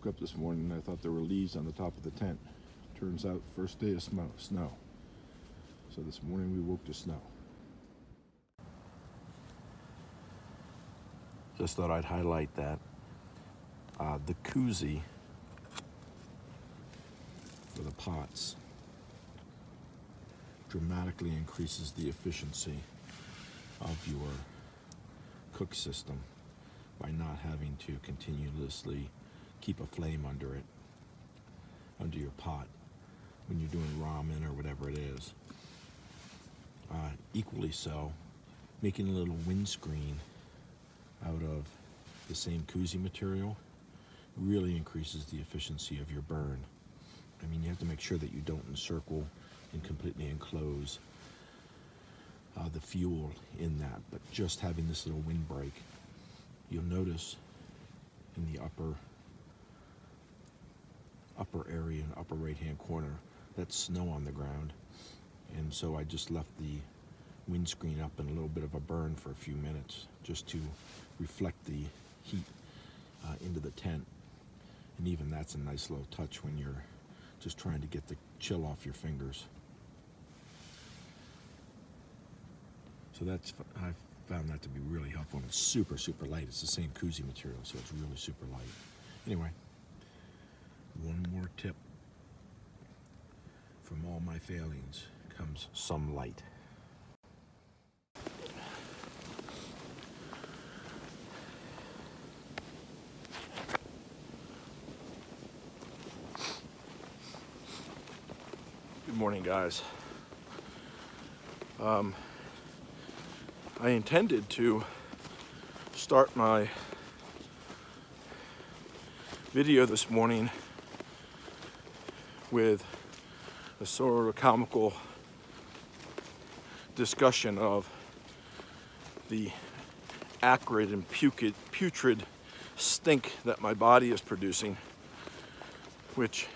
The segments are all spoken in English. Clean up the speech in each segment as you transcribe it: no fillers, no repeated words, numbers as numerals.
up this morning and I thought there were leaves on the top of the tent. Turns out, first day of snow. So this morning we woke to snow. Just thought I'd highlight that the koozie for the pots dramatically increases the efficiency of your cook system by not having to continuously keep a flame under it, under your pot, when you're doing ramen or whatever it is. Equally so, making a little windscreen out of the same koozie material really increases the efficiency of your burn. I mean, you have to make sure that you don't encircle and completely enclose the fuel in that, but just having this little windbreak, you'll notice in the upper area, in the upper right-hand corner, that's snow on the ground. And so I just left the windscreen up and a little bit of a burn for a few minutes just to reflect the heat into the tent. And even that's a nice little touch when you're just trying to get the chill off your fingers. So that's, I found that to be really helpful. And it's super, super light. It's the same koozie material, so it's really super light. Anyway, one more tip. From all my failings comes some light. Good morning, guys. I intended to start my video this morning with a sort of comical discussion of the acrid and putrid stink that my body is producing, which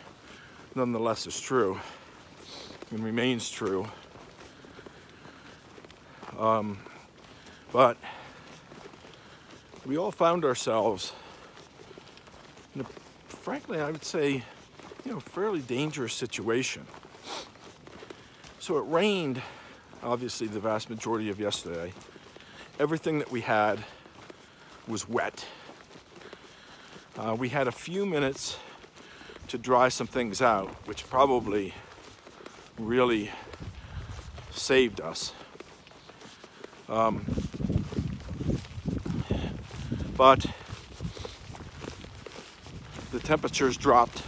nonetheless is true and remains true. But we all found ourselves in a, frankly, I would say, fairly dangerous situation. So it rained, obviously, the vast majority of yesterday. Everything that we had was wet. We had a few minutes to dry some things out, which probably really saved us. But the temperatures dropped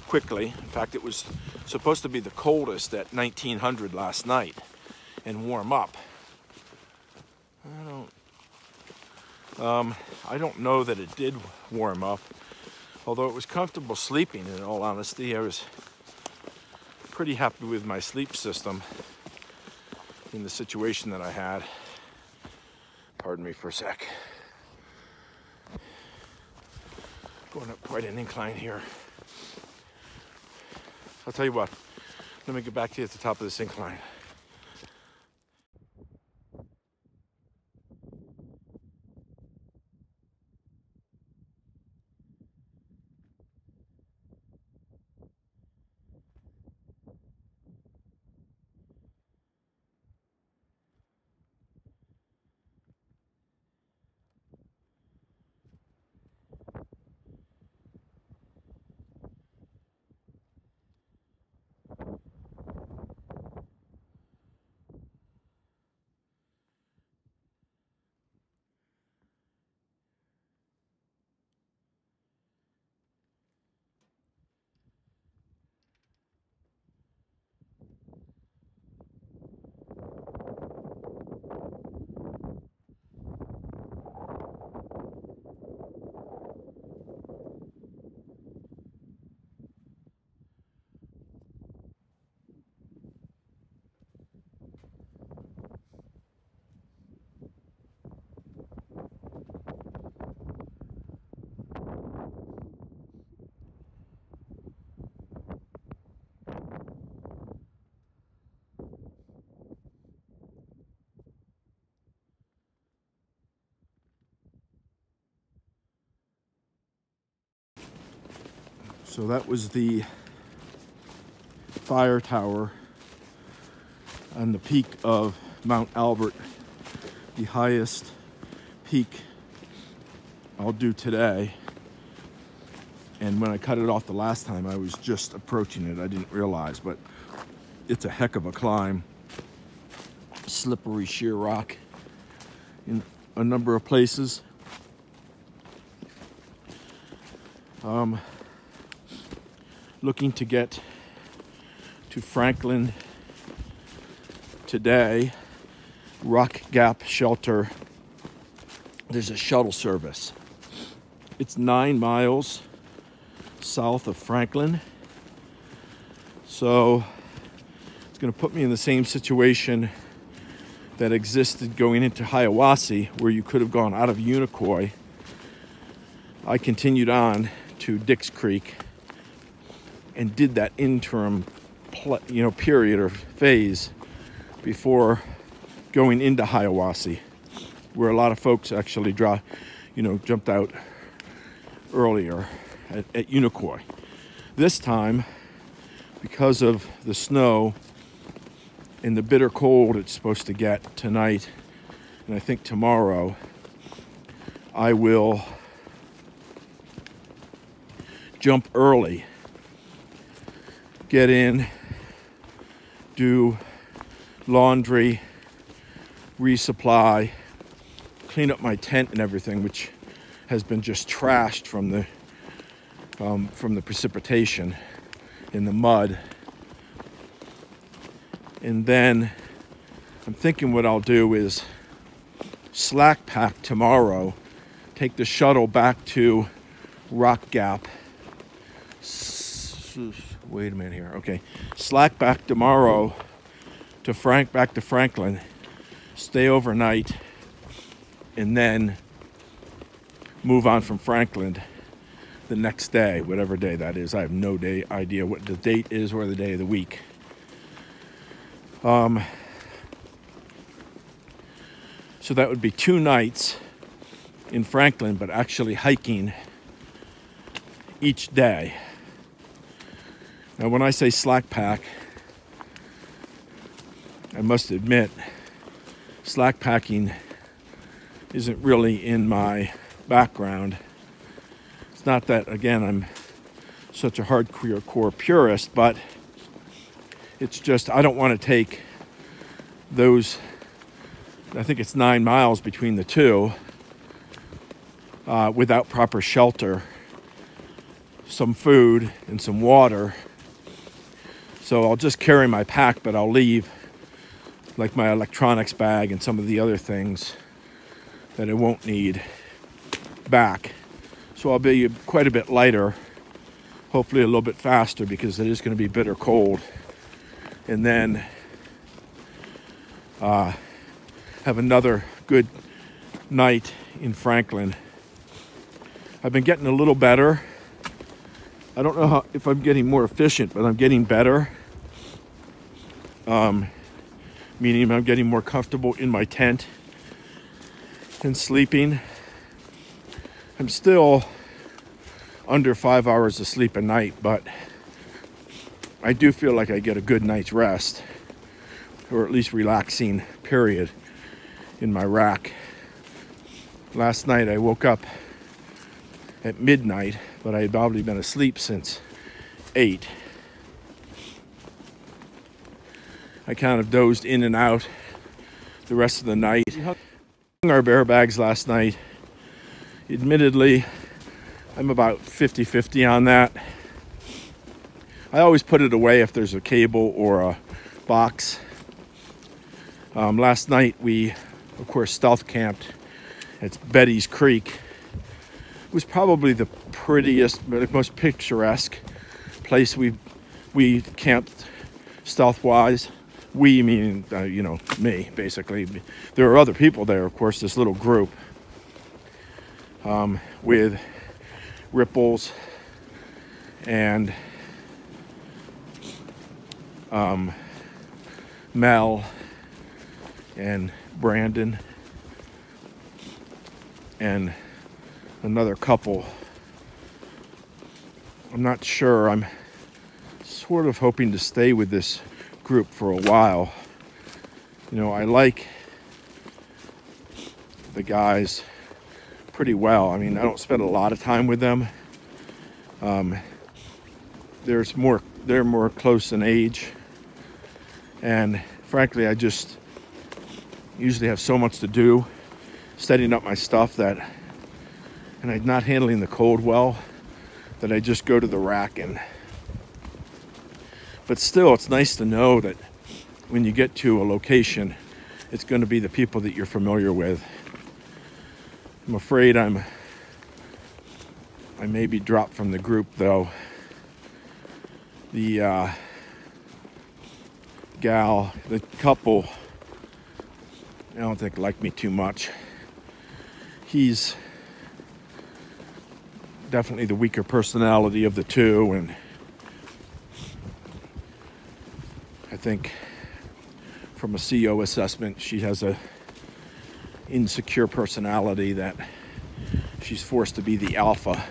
quickly. In fact, it was supposed to be the coldest at 1900 last night and warm up. I don't know that it did warm up, although it was comfortable sleeping, in all honesty. I was pretty happy with my sleep system in the situation that I had. Pardon me for a sec. Going up quite an incline here. I'll tell you what, let me get back to you at the top of this incline. So that was the fire tower on the peak of Mount Albert, the highest peak I'll do today. And when I cut it off the last time, I was just approaching it. I didn't realize, but it's a heck of a climb. Slippery sheer rock in a number of places. Looking to get to Franklin today. Rock Gap Shelter. There's a shuttle service. It's 9 miles south of Franklin. So it's going to put me in the same situation that existed going into Hiawassee, where you could have gone out of Unicoi. I continued on to Dix Creek and did that interim period or phase before going into Hiawassee, where a lot of folks actually jumped out earlier at Unicoi. This time, because of the snow and the bitter cold it's supposed to get tonight and I think tomorrow, I will jump early, get in, do laundry, resupply, clean up my tent and everything, which has been just trashed from the precipitation in the mud. And then I'm thinking what I'll do is slack pack tomorrow, take the shuttle back to Rock Gap. Wait a minute here. Okay, slack back tomorrow to back to Franklin, stay overnight, and then move on from Franklin the next day, whatever day that is. I have no idea what the date is or the day of the week. So that would be 2 nights in Franklin, but actually hiking each day. Now, when I say slack pack, I must admit, slack packing isn't really in my background. It's not that, again, I'm such a hardcore purist, but it's just I don't want to take those, I think it's 9 miles between the two, without proper shelter, some food, and some water. So I'll just carry my pack, but I'll leave like my electronics bag and some of the other things that I won't need back. So I'll be quite a bit lighter, hopefully a little bit faster, because it is going to be bitter cold. And then have another good night in Franklin. I've been getting a little better. I don't know if I'm getting more efficient, but I'm getting better. Meaning I'm getting more comfortable in my tent and sleeping. I'm still under 5 hours of sleep a night, but I do feel like I get a good night's rest, or at least relaxing period in my rack. Last night I woke up at midnight, but I had probably been asleep since 8. I kind of dozed in and out the rest of the night. We hung our bear bags last night. Admittedly, I'm about 50-50 on that. I always put it away if there's a cable or a box. Last night we, of course, stealth camped at Betty's Creek. It was probably the prettiest, most picturesque place we camped stealth-wise. We meaning, me, basically. There are other people there, of course, this little group with Ripples and Mel and Brandon and another couple. I'm not sure. I'm sort of hoping to stay with this group for a while. You know, I like the guys pretty well. I mean, I don't spend a lot of time with them. They're more close in age, and frankly, I just usually have so much to do setting up my stuff and I'm not handling the cold well, that I just go to the rack. But still, it's nice to know that when you get to a location, it's going to be the people that you're familiar with. I'm afraid I may be dropped from the group, though. The couple, I don't think like me too much. He's definitely the weaker personality of the two, and I think from a CO assessment, she has a insecure personality that she's forced to be the alpha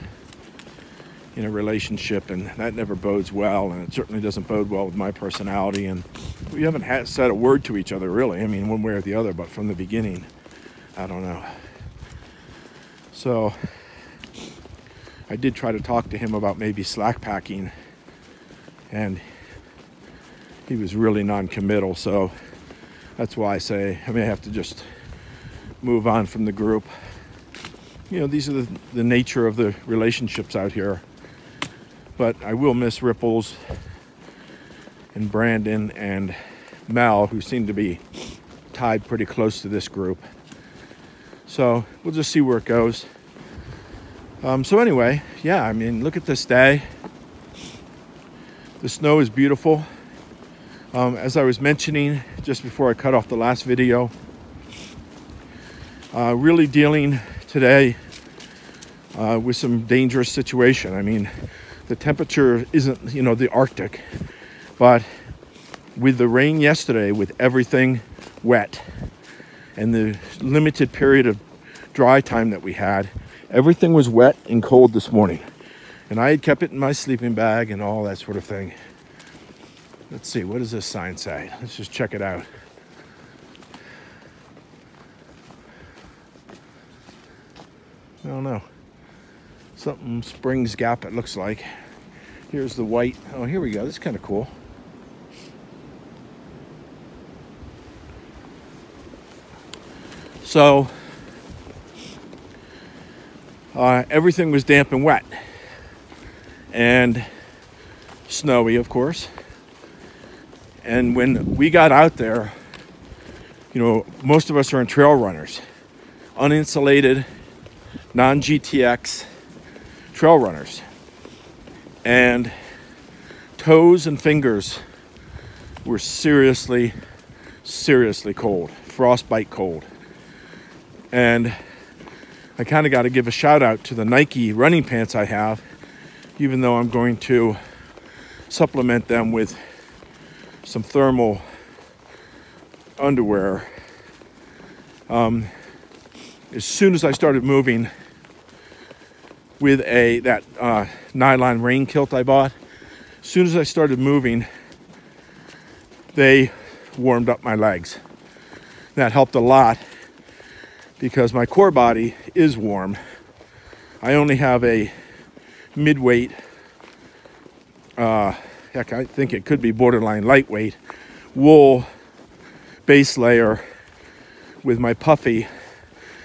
in a relationship, and that never bodes well, and it certainly doesn't bode well with my personality. And we haven't said a word to each other, really. I mean, one way or the other, but from the beginning, I don't know. So I did try to talk to him about maybe slack packing, and he was really non-committal. So that's why I say I may have to just move on from the group. You know, these are the nature of the relationships out here. But I will miss Ripples and Brandon and Mel, who seem to be tied pretty close to this group. So we'll just see where it goes. So anyway, yeah, I mean, look at this day. The snow is beautiful. As I was mentioning just before I cut off the last video, really dealing today with some dangerous situation. I mean, the temperature isn't, you know, the Arctic, but with the rain yesterday, with everything wet, and the limited period of dry time that we had, everything was wet and cold this morning. And I had kept it in my sleeping bag and all that sort of thing. Let's see, what does this sign say? Let's just check it out. I don't know. Something Springs Gap, it looks like. Here's the white. Oh, here we go. This is kind of cool. So, everything was damp and wet. And snowy, of course. And when we got out there, you know, most of us are in trail runners. Uninsulated, non-GTX trail runners, and toes and fingers were seriously cold, frostbite cold. And I kind of got to give a shout out to the Nike running pants I have, even though I'm going to supplement them with some thermal underwear. As soon as I started moving with that nylon rain kilt I bought, as soon as I started moving, they warmed up my legs. That helped a lot because my core body is warm. I only have a mid-weight, heck, I think it could be borderline lightweight wool base layer with my puffy.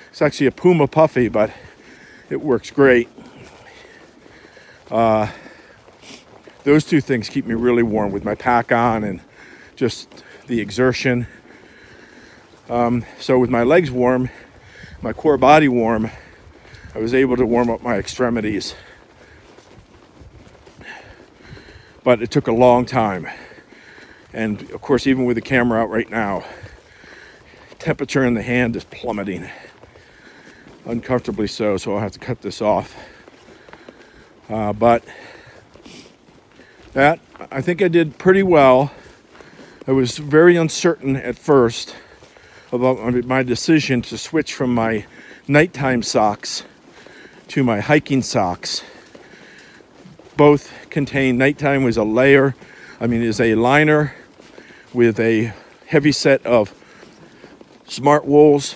It's actually a Puma puffy, but it works great. Those two things keep me really warm with my pack on and just the exertion. So with my legs warm, my core body warm, I was able to warm up my extremities. But it took a long time. And of course, even with the camera out right now, temperature in the hand is plummeting. Uncomfortably so I'll have to cut this off. But that, I think I did pretty well. I was very uncertain at first about my decision to switch from my nighttime socks to my hiking socks. both contain, nighttime was a layer, is a liner with a heavy set of smart wools.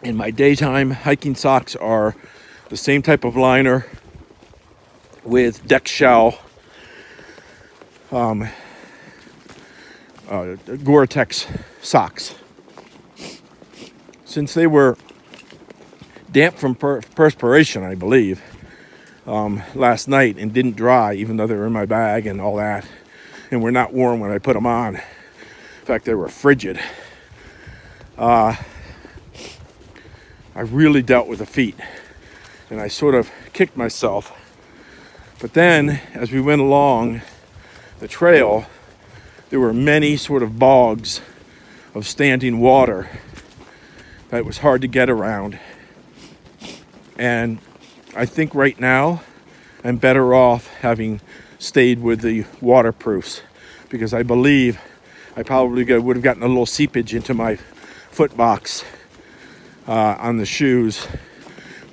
And my daytime hiking socks are the same type of liner with deck shell Gore-Tex socks. Since they were damp from perspiration, I believe, last night, and didn't dry, even though they were in my bag and all that, and were not warm when I put them on. In fact, they were frigid. I really dealt with the feet, and I sort of kicked myself. But then, as we went along the trail, there were many sort of bogs of standing water that was hard to get around. And I think right now I'm better off having stayed with the waterproofs, because I believe I probably would have gotten a little seepage into my foot box on the shoes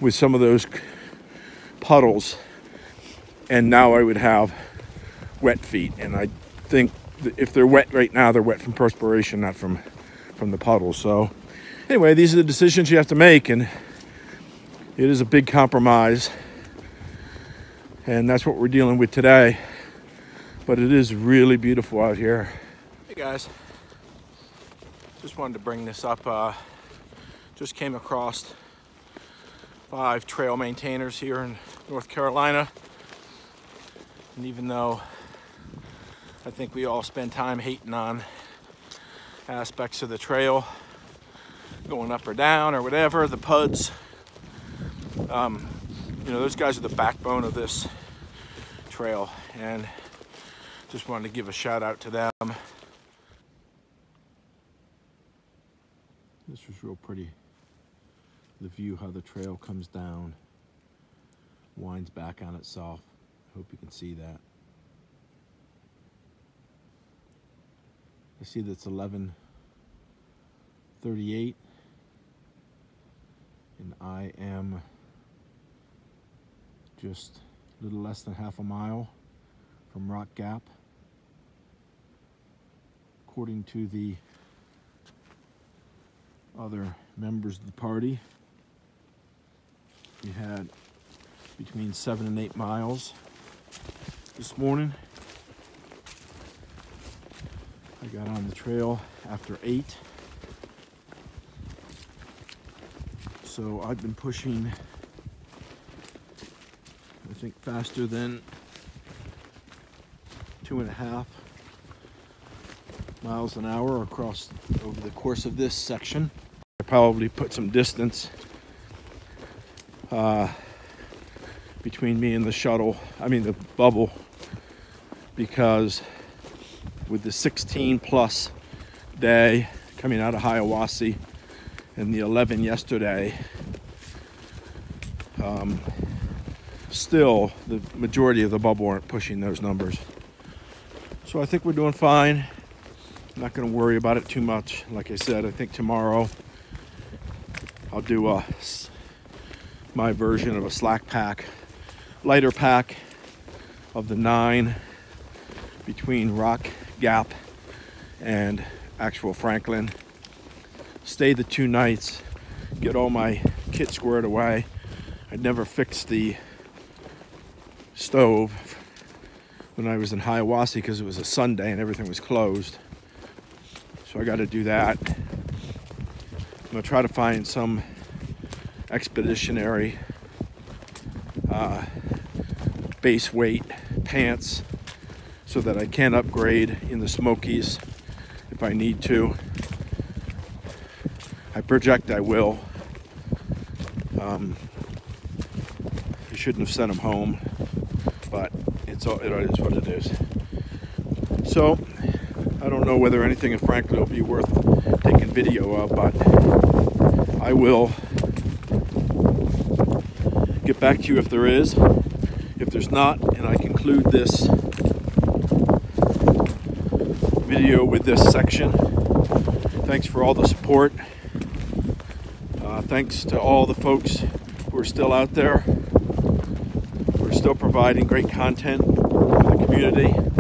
with some of those puddles, and now I would have wet feet. And I think if they're wet right now, they're wet from perspiration, not from the puddles. So anyway, these are the decisions you have to make, and it is a big compromise, and that's what we're dealing with today. But it is really beautiful out here. Hey guys, just wanted to bring this up. Just came across 5 trail maintainers here in North Carolina, and even though I think we all spend time hating on aspects of the trail, going up or down or whatever, the PUDs, those guys are the backbone of this trail, and just wanted to give a shout out to them. This was real pretty. The view, how the trail comes down, winds back on itself. I hope you can see that. I see that's 11:38, and I am just a little less than half a mile from Rock Gap. According to the other members of the party, we had between 7 and 8 miles this morning. I got on the trail after 8. So I've been pushing, I think, faster than 2.5 miles an hour across over the course of this section. I probably put some distance between me and the the bubble, because with the 16+ day coming out of Hiawassee and the 11 yesterday, still the majority of the bubble aren't pushing those numbers. So I think we're doing fine. I'm not going to worry about it too much. Like I said, I think tomorrow I'll do my version of a slack pack, lighter pack of the 9 between Rock Gap and actual Franklin. Stay the 2 nights, get all my kit squared away. I never fixed the stove when I was in Hiawassee because it was a Sunday and everything was closed. So I got to do that. I'm going to try to find some expeditionary base weight pants so that I can upgrade in the Smokies if I need to. I project I will. I shouldn't have sent them home, but it is what it is. So I don't know whether anything in Franklin will be worth taking video of, but I will get back to you if there is. If there's not, and I conclude this video with this section. Thanks for all the support. Thanks to all the folks who are still out there, who are still still providing great content for the community.